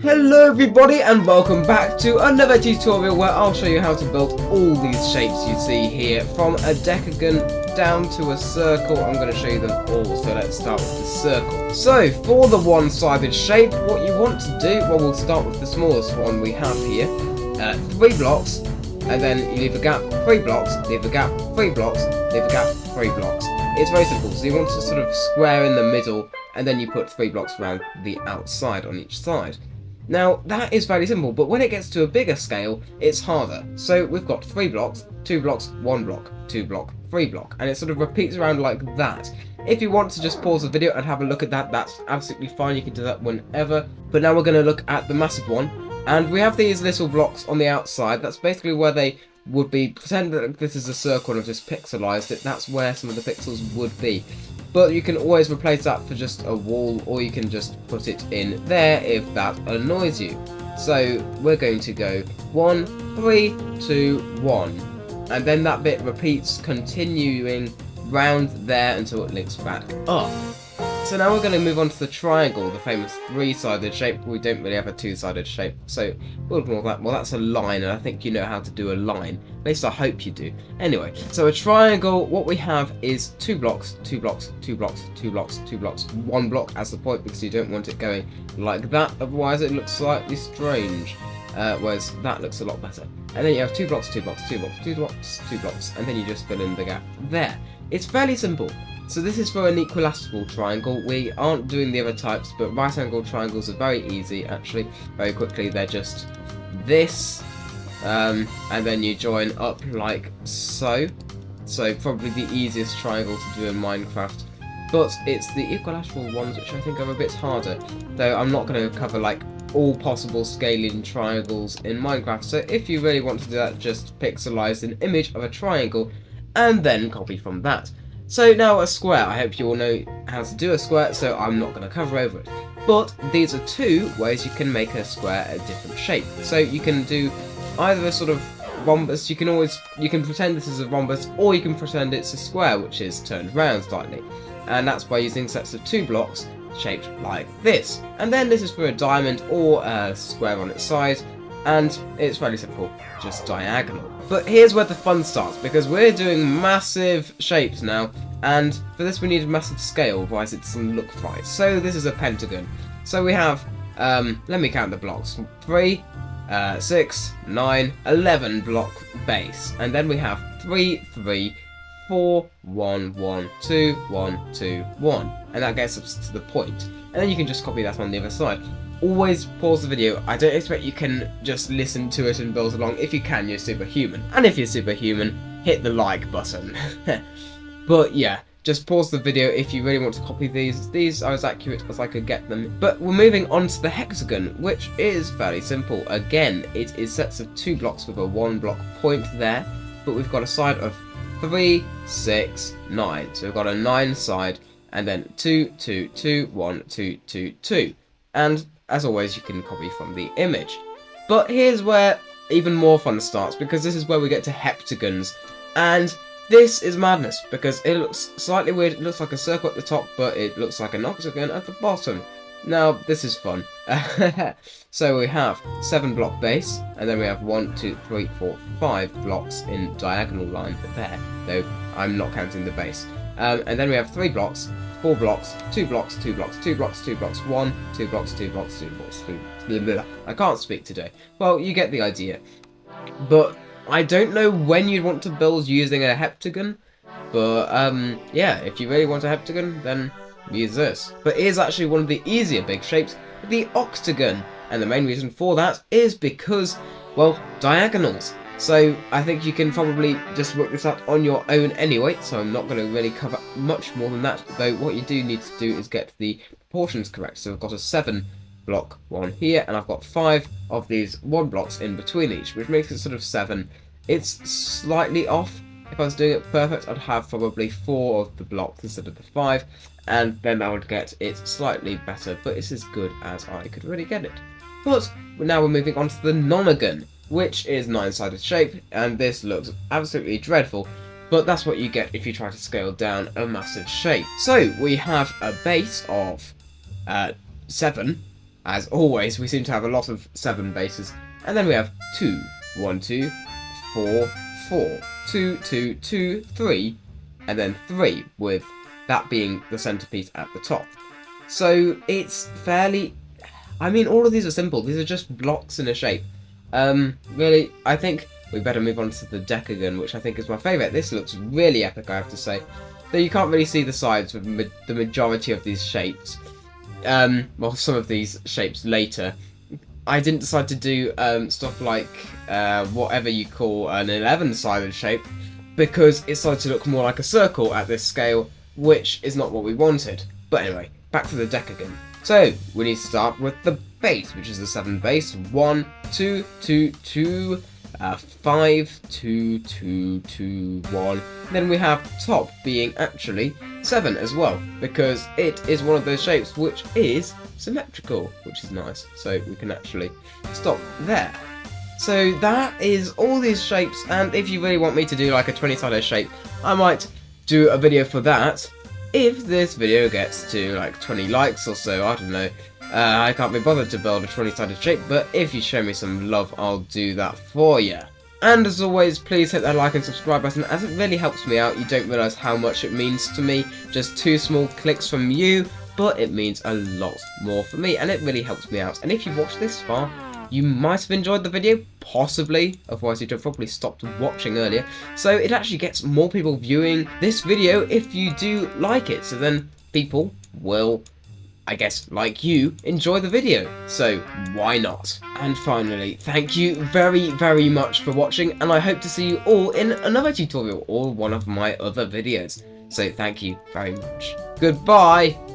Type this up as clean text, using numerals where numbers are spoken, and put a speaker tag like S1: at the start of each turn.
S1: Hello everybody and welcome back to another tutorial where I'll show you how to build all these shapes you see here, from a decagon down to a circle. I'm going to show you them all, so let's start with the circle. So for the one-sided shape, what you want to do, well, we'll start with the smallest one we have here, 3 blocks, and then you leave a gap, 3 blocks, leave a gap, 3 blocks, leave a gap, 3 blocks. It's very simple, so you want to sort of square in the middle, and then you put 3 blocks around the outside on each side. Now, that is very simple, but when it gets to a bigger scale, it's harder. So we've got 3 blocks, 2 blocks, 1 block, 2 block, 3 block, and it sort of repeats around like that. If you want to just pause the video and have a look at that, that's absolutely fine, you can do that whenever. But now we're going to look at the massive one, and we have these little blocks on the outside. That's basically where they would be. Pretend that this is a circle and I've just pixelized it, that's where some of the pixels would be. But you can always replace that for just a wall, or you can just put it in there if that annoys you. So we're going to go 1, 3, 2, 1. And then that bit repeats, continuing round there until it links back up. So now we're going to move on to the triangle, the famous 3-sided shape. We don't really have a 2-sided shape, so we'll ignore that. Well, that's a line, and I think you know how to do a line. At least I hope you do. Anyway, so a triangle, what we have is 2 blocks, 2 blocks, 2 blocks, 2 blocks, 2 blocks, 1 block as the point, because you don't want it going like that, otherwise it looks slightly strange. Whereas that looks a lot better. And then you have 2 blocks, 2 blocks, 2 blocks, 2 blocks, 2 blocks, and then you just fill in the gap there. It's fairly simple. So this is for an equilateral triangle. We aren't doing the other types, but right angle triangles are very easy, actually. Very quickly, they're just this, and then you join up like so. So probably the easiest triangle to do in Minecraft. But it's the equilateral ones which I think are a bit harder, though I'm not going to cover like all possible scaling triangles in Minecraft. So if you really want to do that, just pixelize an image of a triangle and then copy from that. So now a square. I hope you all know how to do a square, so I'm not going to cover over it. But these are 2 ways you can make a square a different shape. So you can do either a sort of rhombus, you can pretend this is a rhombus, or you can pretend it's a square which is turned round slightly. And that's by using sets of 2 blocks shaped like this. And then this is for a diamond or a square on its side, and it's fairly simple, just diagonal. But here's where the fun starts, because we're doing massive shapes now, and for this we need a massive scale, otherwise it doesn't look right. So this is a pentagon. So we have, let me count the blocks, 3, 6, 9, 11 block base, and then we have 3, 3, 4, 1, 1, 2, 1, 2, 1, and that gets us to the point. And then you can just copy that on the other side. Always pause the video. I don't expect you can just listen to it and build along. If you can, you're superhuman. And if you're superhuman, hit the like button. But yeah, just pause the video if you really want to copy these. These are as accurate as I could get them. But we're moving on to the hexagon, which is fairly simple. Again, it is sets of 2 blocks with a 1 block point there, but we've got a side of 3, 6, 9. So we've got a 9 side, and then 2, 2, 2, 1, 2, 2, 2. And as always, you can copy from the image. But here's where even more fun starts, because this is where we get to heptagons. And this is madness, because it looks slightly weird. It looks like a circle at the top, but it looks like an octagon at the bottom. Now, this is fun. So we have 7 block base, and then we have 1, 2, 3, 4, 5 blocks in diagonal line there, though I'm not counting the base. And then we have 3 blocks, 4 blocks, 2 blocks, 2 blocks, 2 blocks, 2 blocks, 1, 2 blocks, 2 blocks, 2 blocks, 2 blah, blah, blah. I can't speak today. Well, you get the idea. But I don't know when you'd want to build using a heptagon. But yeah, if you really want a heptagon, then use this. But here's actually one of the easier big shapes, the octagon. And the main reason for that is because, well, diagonals. So I think you can probably just work this out on your own anyway, so I'm not going to really cover much more than that, though what you do need to do is get the proportions correct. So I've got a 7 block one here, and I've got 5 of these 1 blocks in between each, which makes it sort of 7. It's slightly off. If I was doing it perfect, I'd have probably 4 of the blocks instead of the 5, and then I would get it slightly better, but it's as good as I could really get it. But now we're moving on to the Nonagon, which is 9-sided shape, and this looks absolutely dreadful, but that's what you get if you try to scale down a massive shape. So we have a base of 7, as always, we seem to have a lot of 7 bases. And then we have 2, 1, 2, 4, 4, 2, 2, 2, 3, and then 3, with that being the centerpiece at the top. So it's fairly... I mean, all of these are simple. These are just blocks in a shape. Really, I think we better move on to the Decagon, which I think is my favourite. This looks really epic, I have to say. Though you can't really see the sides with the majority of these shapes. Well, some of these shapes later. I didn't decide to do stuff like whatever you call an 11-sided shape, because it started to look more like a circle at this scale, which is not what we wanted. But anyway, back to the Decagon. So, we need to start with the base, which is the 7 base. 1, 2, 2, 2, 5, 2, 2, 2, 1. Then we have top being actually 7 as well, because it is one of those shapes which is symmetrical, which is nice. So we can actually stop there. So that is all these shapes, and if you really want me to do like a 20-sided shape, I might do a video for that. If this video gets to like 20 likes or so, I don't know. I can't be bothered to build a 20-sided shape, but if you show me some love, I'll do that for you. And as always, please hit that like and subscribe button, as it really helps me out. You don't realise how much it means to me. Just 2 small clicks from you, but it means a lot more for me, and it really helps me out. And if you've watched this far, you might have enjoyed the video, possibly, otherwise you'd have probably stopped watching earlier. So it actually gets more people viewing this video if you do like it, so then people will, I guess, like you, enjoy the video. So why not? And finally, thank you very, very much for watching, and I hope to see you all in another tutorial or one of my other videos. So thank you very much. Goodbye!